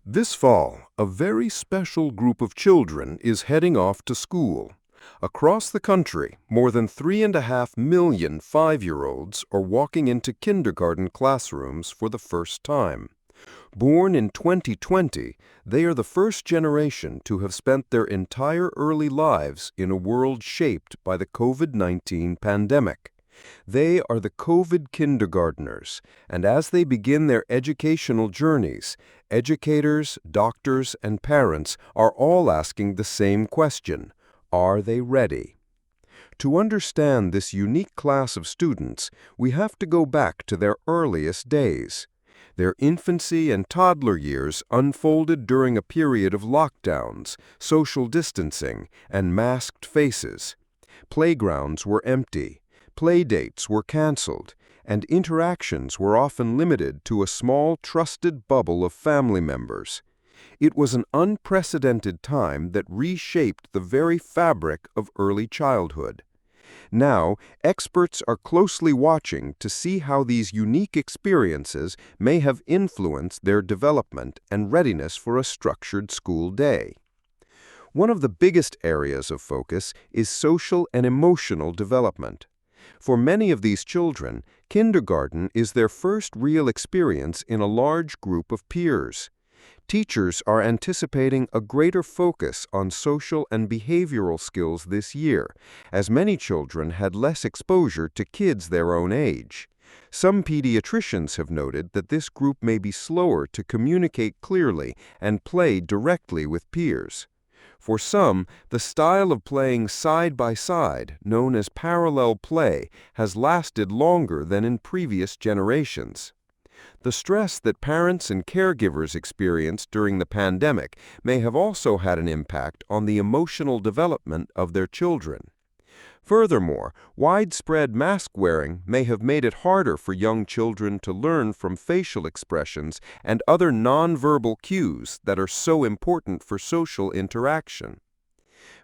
This fall, a very special group of children is heading off to school. Across the country, more than 3.5 million 5-year-olds are walking into kindergarten classrooms for the first time. Born in 2020, they are the first generation to have spent their entire early lives in a world shaped by the COVID-19 pandemic. They are the COVID kindergartners, and as they begin their educational journeys, educators, doctors, and parents are all asking the same question: are they ready? To understand this unique class of students, we have to go back to their earliest days. Their infancy and toddler years unfolded during a period of lockdowns, social distancing, and masked faces. Playgrounds were empty. Playdates were canceled, and interactions were often limited to a small, trusted bubble of family members. It was an unprecedented time that reshaped the very fabric of early childhood. Now, experts are closely watching to see how these unique experiences may have influenced their development and readiness for a structured school day. One of the biggest areas of focus is social and emotional development. For many of these children, kindergarten is their first real experience in a large group of peers. Teachers are anticipating a greater focus on social and behavioral skills this year, as many children had less exposure to kids their own age. Some pediatricians have noted that this group may be slower to communicate clearly and play directly with peers. For some, the style of playing side by side, known as parallel play, has lasted longer than in previous generations. The stress that parents and caregivers experienced during the pandemic may have also had an impact on the emotional development of their children. Furthermore, widespread mask wearing may have made it harder for young children to learn from facial expressions and other nonverbal cues that are so important for social interaction.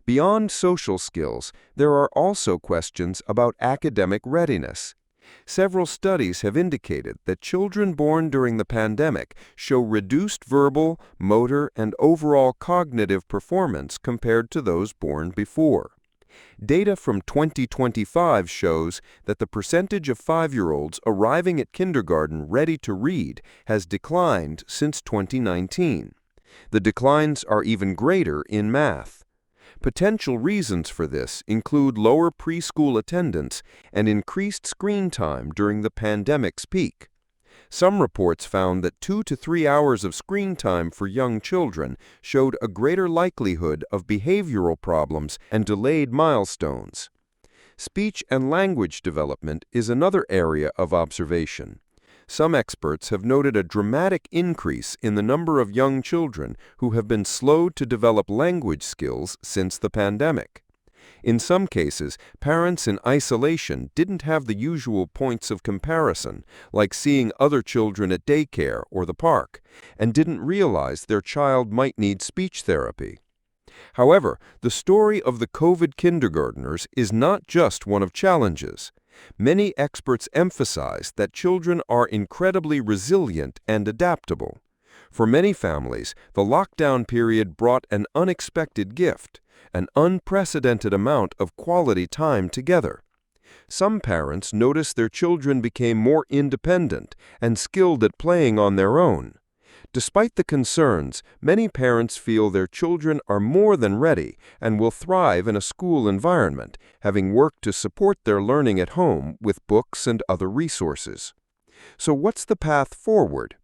Beyond social skills, there are also questions about academic readiness. Several studies have indicated that children born during the pandemic show reduced verbal, motor, and overall cognitive performance compared to those born before. Data from 2025 shows that the percentage of 5-year-olds arriving at kindergarten ready to read has declined since 2019. The declines are even greater in math. Potential reasons for this include lower preschool attendance and increased screen time during the pandemic's peak. Some reports found that 2 to 3 hours of screen time for young children showed a greater likelihood of behavioral problems and delayed milestones. Speech and language development is another area of observation. Some experts have noted a dramatic increase in the number of young children who have been slow to develop language skills since the pandemic. In some cases, parents in isolation didn't have the usual points of comparison, like seeing other children at daycare or the park, and didn't realize their child might need speech therapy. However, the story of the COVID kindergartners is not just one of challenges. Many experts emphasize that children are incredibly resilient and adaptable. For many families, the lockdown period brought an unexpected gift: an unprecedented amount of quality time together. Some parents noticed their children became more independent and skilled at playing on their own. Despite the concerns, many parents feel their children are more than ready and will thrive in a school environment, having worked to support their learning at home with books and other resources. So what's the path forward?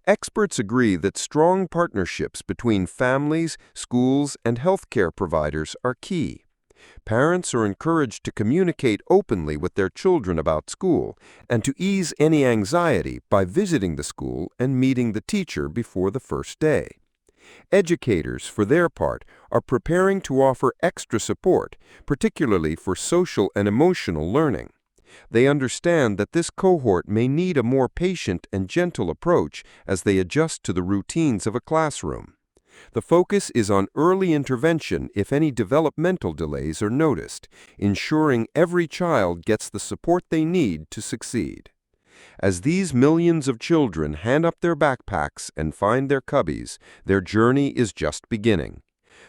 Experts agree that strong partnerships between families, schools, and healthcare providers are key. Parents are encouraged to communicate openly with their children about school and to ease any anxiety by visiting the school and meeting the teacher before the first day. Educators, for their part, are preparing to offer extra support, particularly for social and emotional learning. They understand that this cohort may need a more patient and gentle approach as they adjust to the routines of a classroom. The focus is on early intervention if any developmental delays are noticed, ensuring every child gets the support they need to succeed. As these millions of children hand up their backpacks and find their cubbies, their journey is just beginning.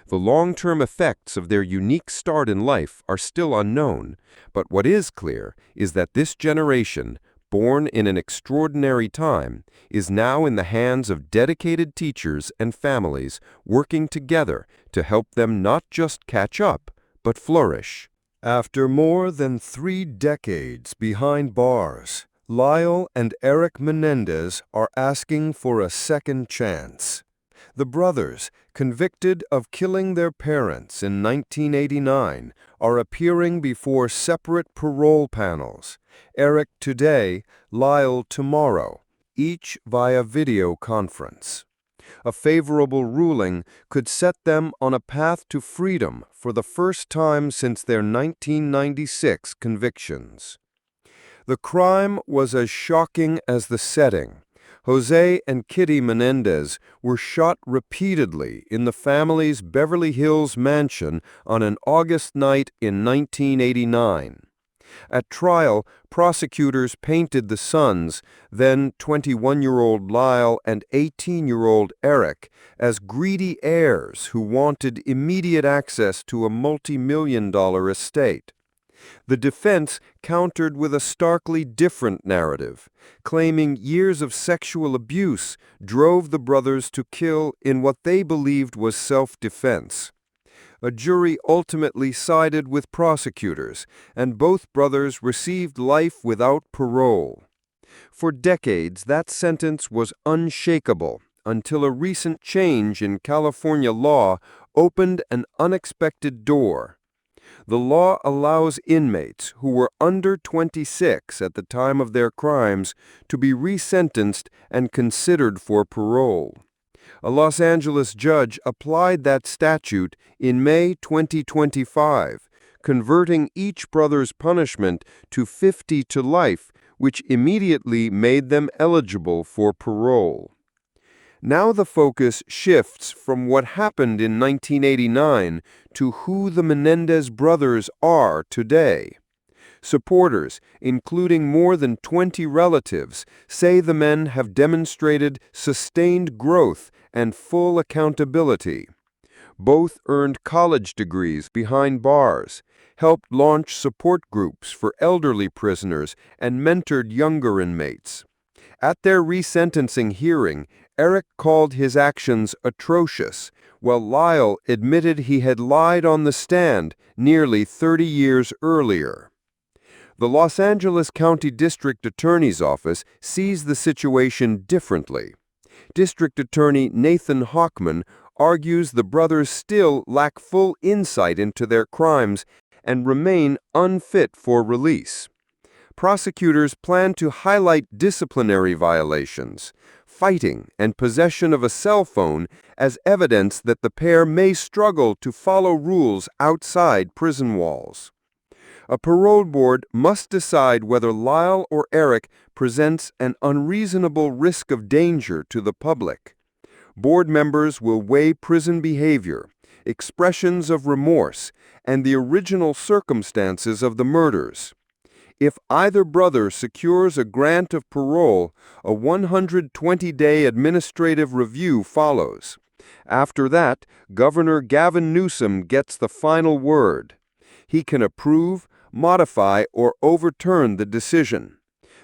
The long-term effects of their unique start in life are still unknown, but what is clear is that this generation, born in an extraordinary time, is now in the hands of dedicated teachers and families working together to help them not just catch up, but flourish. After more than 3 decades behind bars, Lyle and Erik Menendez are asking for a second chance. The brothers, convicted of killing their parents in 1989, are appearing before separate parole panels. Erik today, Lyle tomorrow, each via video conference. A favorable ruling could set them on a path to freedom for the first time since their 1996 convictions. The crime was as shocking as the setting. Jose and Kitty Menendez were shot repeatedly in the family's Beverly Hills mansion on an August night in 1989. At trial, prosecutors painted the sons, then 21-year-old Lyle and 18-year-old Erik, as greedy heirs who wanted immediate access to a multi-million-dollar estate. The defense countered with a starkly different narrative, claiming years of sexual abuse drove the brothers to kill in what they believed was self-defense. A jury ultimately sided with prosecutors, and both brothers received life without parole. For decades, that sentence was unshakable until a recent change in California law opened an unexpected door. The law allows inmates who were under 26 at the time of their crimes to be resentenced and considered for parole. A Los Angeles judge applied that statute in May 2025, converting each brother's punishment to 50 to life, which immediately made them eligible for parole. Now the focus shifts from what happened in 1989 to who the Menendez brothers are today. Supporters, including more than 20 relatives, say the men have demonstrated sustained growth and full accountability. Both earned college degrees behind bars, helped launch support groups for elderly prisoners, and mentored younger inmates. At their resentencing hearing, Erik called his actions atrocious, while Lyle admitted he had lied on the stand nearly 30 years earlier. The Los Angeles County District Attorney's Office sees the situation differently. District Attorney Nathan Hochman argues the brothers still lack full insight into their crimes and remain unfit for release. Prosecutors plan to highlight disciplinary violations, fighting, and possession of a cell phone as evidence that the pair may struggle to follow rules outside prison walls. A parole board must decide whether Lyle or Erik presents an unreasonable risk of danger to the public. Board members will weigh prison behavior, expressions of remorse, and the original circumstances of the murders. If either brother secures a grant of parole, a 120-day administrative review follows. After that, Governor Gavin Newsom gets the final word. He can approve, modify, or overturn the decision.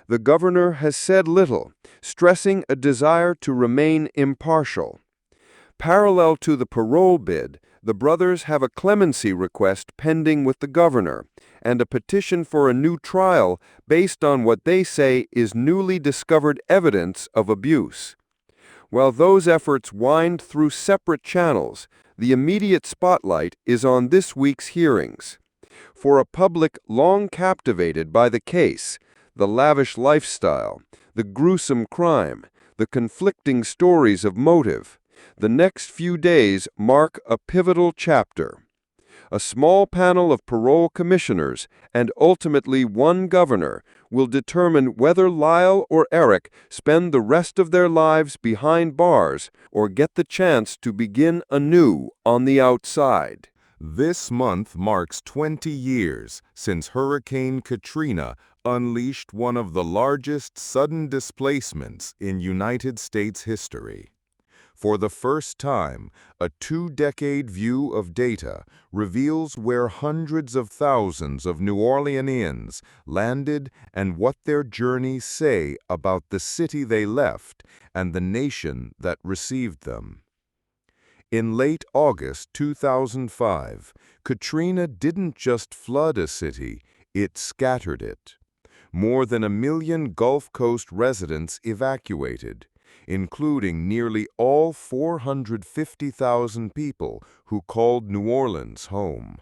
The governor has said little, stressing a desire to remain impartial. Parallel to the parole bid, the brothers have a clemency request pending with the governor and a petition for a new trial based on what they say is newly discovered evidence of abuse. While those efforts wind through separate channels, the immediate spotlight is on this week's hearings. For a public long captivated by the case, the lavish lifestyle, the gruesome crime, the conflicting stories of motive, the next few days mark a pivotal chapter. A small panel of parole commissioners and ultimately one governor will determine whether Lyle or Erik spend the rest of their lives behind bars or get the chance to begin anew on the outside. This month marks 20 years since Hurricane Katrina unleashed one of the largest sudden displacements in United States history. For the first time, a two-decade view of data reveals where hundreds of thousands of New Orleanians landed and what their journeys say about the city they left and the nation that received them. In late August 2005, Katrina didn't just flood a city, it scattered it. More than 1 million Gulf Coast residents evacuated, including nearly all 450,000 people who called New Orleans home.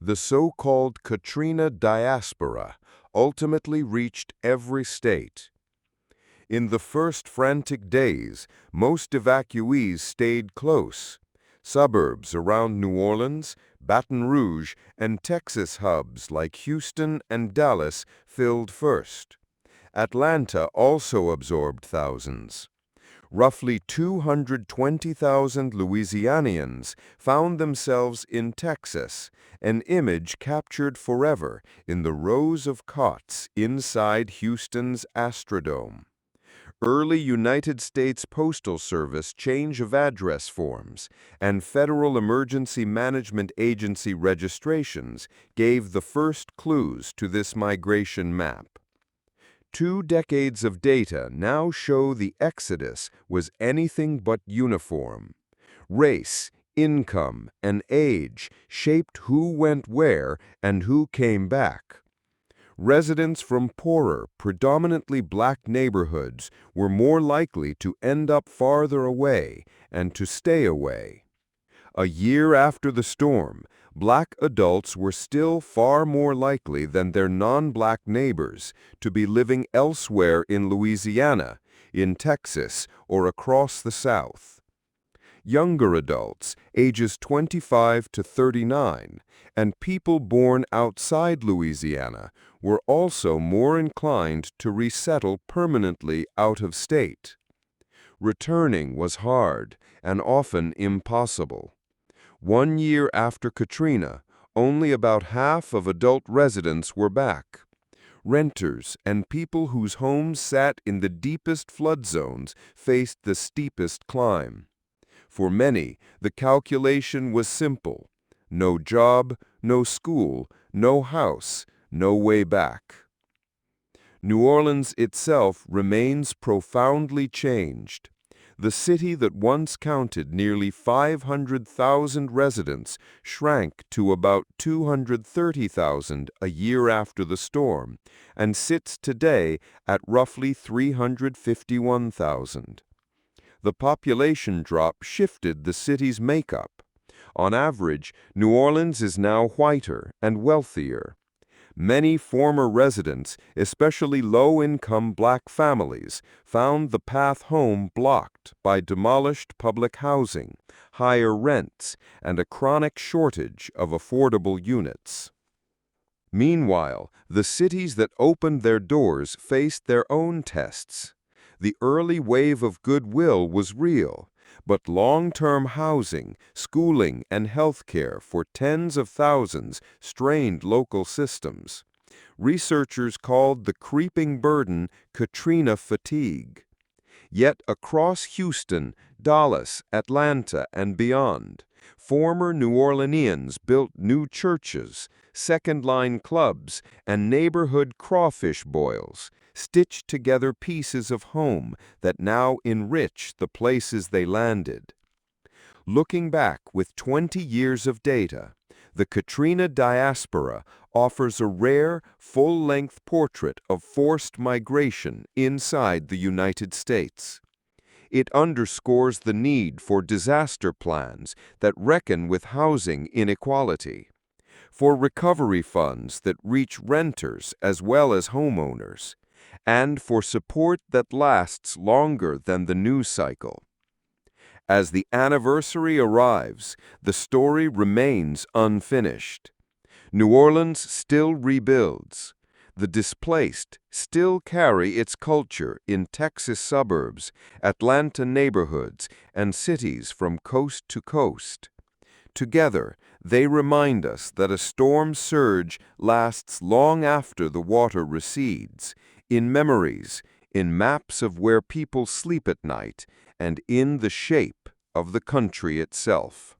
The so-called Katrina diaspora ultimately reached every state. In the first frantic days, most evacuees stayed close. Suburbs around New Orleans, Baton Rouge, and Texas hubs like Houston and Dallas filled first. Atlanta also absorbed thousands. Roughly 220,000 Louisianians found themselves in Texas, an image captured forever in the rows of cots inside Houston's Astrodome. Early United States Postal Service change of address forms and Federal Emergency Management Agency registrations gave the first clues to this migration map. 2 decades of data now show the exodus was anything but uniform. Race, income, and age shaped who went where and who came back. Residents from poorer, predominantly black neighborhoods were more likely to end up farther away and to stay away. A year after the storm, black adults were still far more likely than their non-black neighbors to be living elsewhere in Louisiana, in Texas, or across the South. Younger adults, ages 25 to 39, and people born outside Louisiana were also more inclined to resettle permanently out of state. Returning was hard and often impossible. 1 year after Katrina, only about half of adult residents were back. Renters and people whose homes sat in the deepest flood zones faced the steepest climb. For many, the calculation was simple: no job, no school, no house, no way back. New Orleans itself remains profoundly changed. The city that once counted nearly 500,000 residents shrank to about 230,000 a year after the storm, and sits today at roughly 351,000. The population drop shifted the city's makeup. On average, New Orleans is now whiter and wealthier. Many former residents, especially low-income black families, found the path home blocked by demolished public housing, higher rents, and a chronic shortage of affordable units. Meanwhile, the cities that opened their doors faced their own tests. The early wave of goodwill was real, but long-term housing, schooling, and health care for tens of thousands strained local systems. Researchers called the creeping burden Katrina fatigue. Yet across Houston, Dallas, Atlanta, and beyond, former New Orleanians built new churches, second-line clubs, and neighborhood crawfish boils, stitched together pieces of home that now enrich the places they landed. Looking back with 20 years of data, the Katrina diaspora offers a rare, full-length portrait of forced migration inside the United States. It underscores the need for disaster plans that reckon with housing inequality, for recovery funds that reach renters as well as homeowners, and for support that lasts longer than the news cycle. As the anniversary arrives, the story remains unfinished. New Orleans still rebuilds. The displaced still carry its culture in Texas suburbs, Atlanta neighborhoods, and cities from coast to coast. Together, They remind us that a storm surge lasts long after the water recedes, in memories, in maps of where people sleep at night, and in the shape of the country itself.